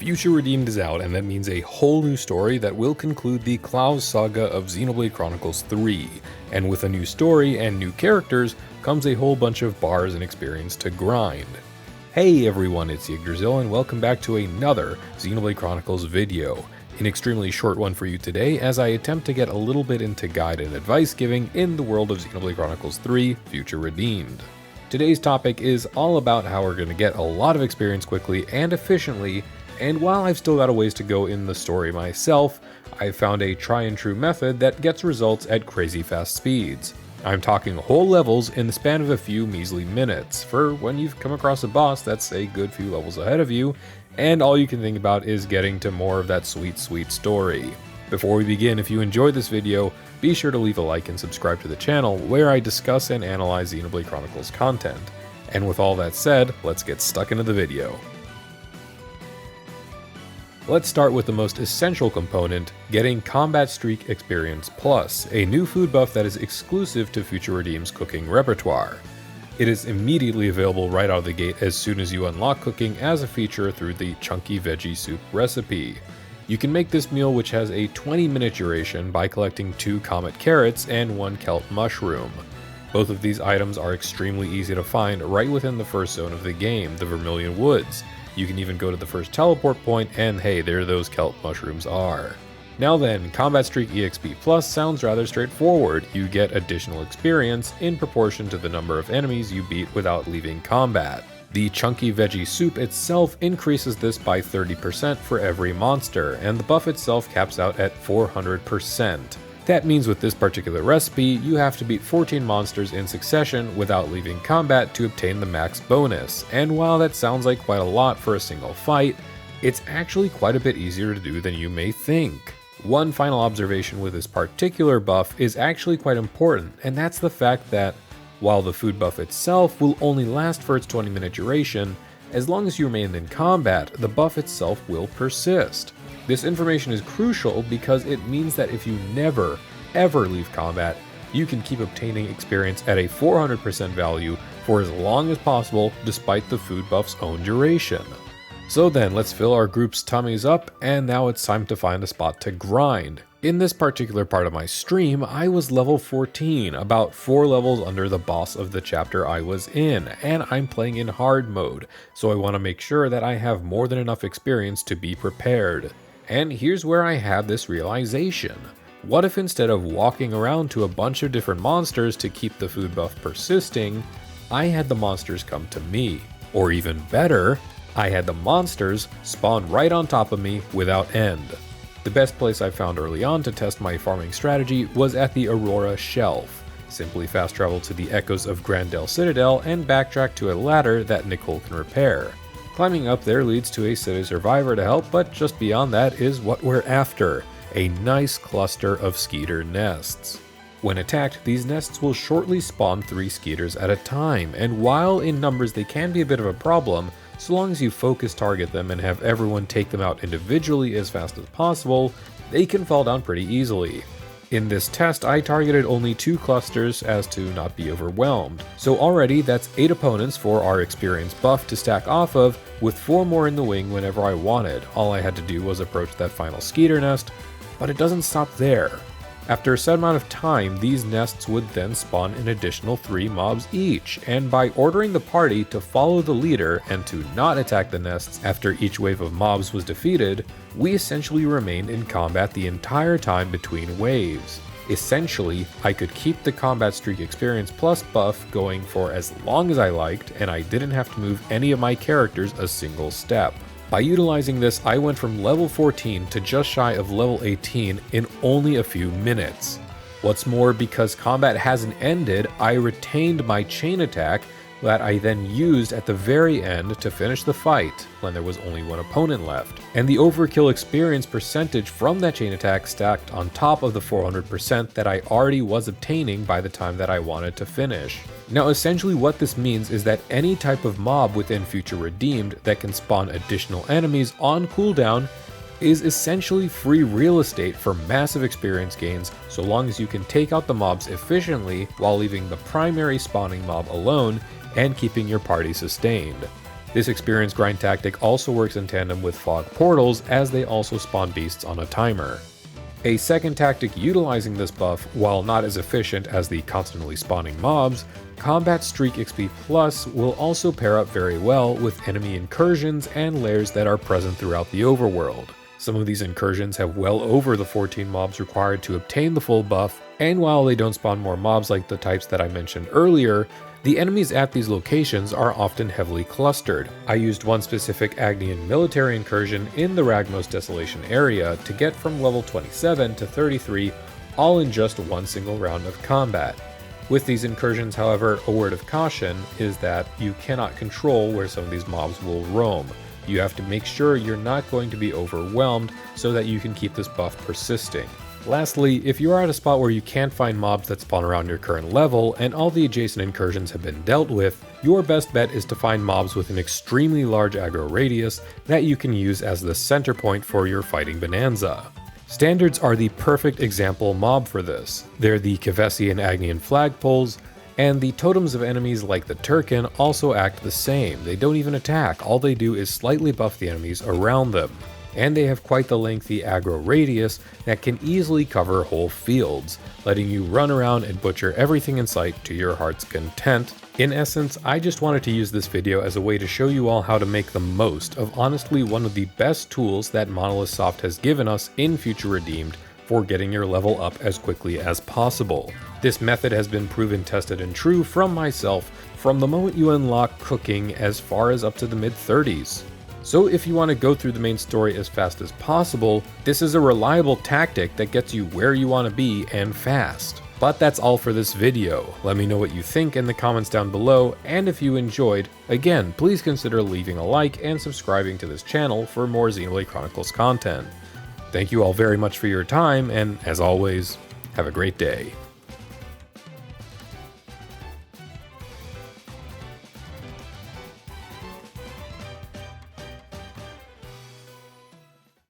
Future Redeemed is out, and that means a whole new story that will conclude the Klaus saga of Xenoblade Chronicles 3. And with a new story and new characters comes a whole bunch of bars and experience to grind. Hey everyone, it's Yggdrasiel, and welcome back to another Xenoblade Chronicles video. An extremely short one for you today as I attempt to get a little bit into guide and advice giving in the world of Xenoblade Chronicles 3 Future Redeemed. Today's topic is all about how we're going to get a lot of experience quickly and efficiently, and while I've still got a ways to go in the story myself, I've found a try and true method that gets results at crazy fast speeds. I'm talking whole levels in the span of a few measly minutes, for when you've come across a boss that's a good few levels ahead of you, and all you can think about is getting to more of that sweet story. Before we begin, if you enjoyed this video, be sure to leave a like and subscribe to the channel where I discuss and analyze Xenoblade Chronicles content. And with all that said, let's get stuck into the video. Let's start with the most essential component, getting Combat Streak Experience Plus, a new food buff that is exclusive to Future Redeemed's cooking repertoire. It is immediately available right out of the gate as soon as you unlock cooking as a feature through the Chunky Veggie Soup recipe. You can make this meal, which has a 20-minute duration, by collecting 2 Comet Carrots and 1 Kelp Mushroom. Both of these items are extremely easy to find right within the first zone of the game, the Vermilion Woods. You can even go to the first teleport point and hey, there those kelp mushrooms are. Now then, Combat Streak EXP Plus sounds rather straightforward. You get additional experience in proportion to the number of enemies you beat without leaving combat. The Chunky Veggie Soup itself increases this by 30% for every monster, and the buff itself caps out at 400%. That means with this particular recipe, you have to beat 14 monsters in succession without leaving combat to obtain the max bonus, and while that sounds like quite a lot for a single fight, it's actually quite a bit easier to do than you may think. One final observation with this particular buff is actually quite important, and that's the fact that while the food buff itself will only last for its 20-minute duration, as long as you remain in combat, the buff itself will persist. This information is crucial because it means that if you never, ever leave combat, you can keep obtaining experience at a 400% value for as long as possible despite the food buff's own duration. So then, let's fill our group's tummies up, and now it's time to find a spot to grind. In this particular part of my stream, I was level 14, about 4 levels under the boss of the chapter I was in, and I'm playing in hard mode, so I want to make sure that I have more than enough experience to be prepared. And here's where I had this realization. What if instead of walking around to a bunch of different monsters to keep the food buff persisting, I had the monsters come to me? Or even better, I had the monsters spawn right on top of me without end. The best place I found early on to test my farming strategy was at the Aurora Shelf. Simply fast travel to the echoes of Grandel Citadel and backtrack to a ladder that Nicole can repair. Climbing up there leads to a city survivor to help, but just beyond that is what we're after, a nice cluster of skeeter nests. When attacked, these nests will shortly spawn 3 skeeters at a time, and while in numbers they can be a bit of a problem, so long as you focus target them and have everyone take them out individually as fast as possible, they can fall down pretty easily. In this test, I targeted only 2 clusters as to not be overwhelmed, so already that's 8 opponents for our experience buff to stack off of, with 4 more in the wing whenever I wanted. All I had to do was approach that final skeeter nest, but it doesn't stop there. After a set amount of time, these nests would then spawn an additional 3 mobs each, and by ordering the party to follow the leader and to not attack the nests after each wave of mobs was defeated, we essentially remained in combat the entire time between waves. Essentially, I could keep the Combat Streak Experience Plus buff going for as long as I liked, and I didn't have to move any of my characters a single step. By utilizing this, I went from level 14 to just shy of level 18 in only a few minutes. What's more, because combat hasn't ended, I retained my chain attack that I then used at the very end to finish the fight when there was only 1 opponent left. And the overkill experience percentage from that chain attack stacked on top of the 400% that I already was obtaining by the time that I wanted to finish. Now essentially what this means is that any type of mob within Future Redeemed that can spawn additional enemies on cooldown is essentially free real estate for massive experience gains so long as you can take out the mobs efficiently while leaving the primary spawning mob alone and keeping your party sustained. This experience grind tactic also works in tandem with fog portals, as they also spawn beasts on a timer. A second tactic utilizing this buff, while not as efficient as the constantly spawning mobs, Combat Streak XP Plus will also pair up very well with enemy incursions and lairs that are present throughout the overworld. Some of these incursions have well over the 14 mobs required to obtain the full buff, and while they don't spawn more mobs like the types that I mentioned earlier, the enemies at these locations are often heavily clustered. I used one specific Agnian military incursion in the Ragnos Desolation area to get from level 27 to 33, all in just one single round of combat. With these incursions, however, a word of caution is that you cannot control where some of these mobs will roam. You have to make sure you're not going to be overwhelmed so that you can keep this buff persisting. Lastly, if you are at a spot where you can't find mobs that spawn around your current level and all the adjacent incursions have been dealt with, your best bet is to find mobs with an extremely large aggro radius that you can use as the center point for your fighting bonanza. Standards are the perfect example mob for this. They're the Kevesi and Agnian flagpoles, and the totems of enemies like the Turkin also act the same. They don't even attack, all they do is slightly buff the enemies around them. And they have quite the lengthy aggro radius that can easily cover whole fields, letting you run around and butcher everything in sight to your heart's content. In essence, I just wanted to use this video as a way to show you all how to make the most of honestly one of the best tools that Monolith Soft has given us in Future Redeemed for getting your level up as quickly as possible. This method has been proven tested and true from myself from the moment you unlock cooking as far as up to the mid-30s. So if you want to go through the main story as fast as possible, this is a reliable tactic that gets you where you want to be and fast. But that's all for this video. Let me know what you think in the comments down below, and if you enjoyed, again, please consider leaving a like and subscribing to this channel for more Xenoblade Chronicles content. Thank you all very much for your time, and as always, have a great day.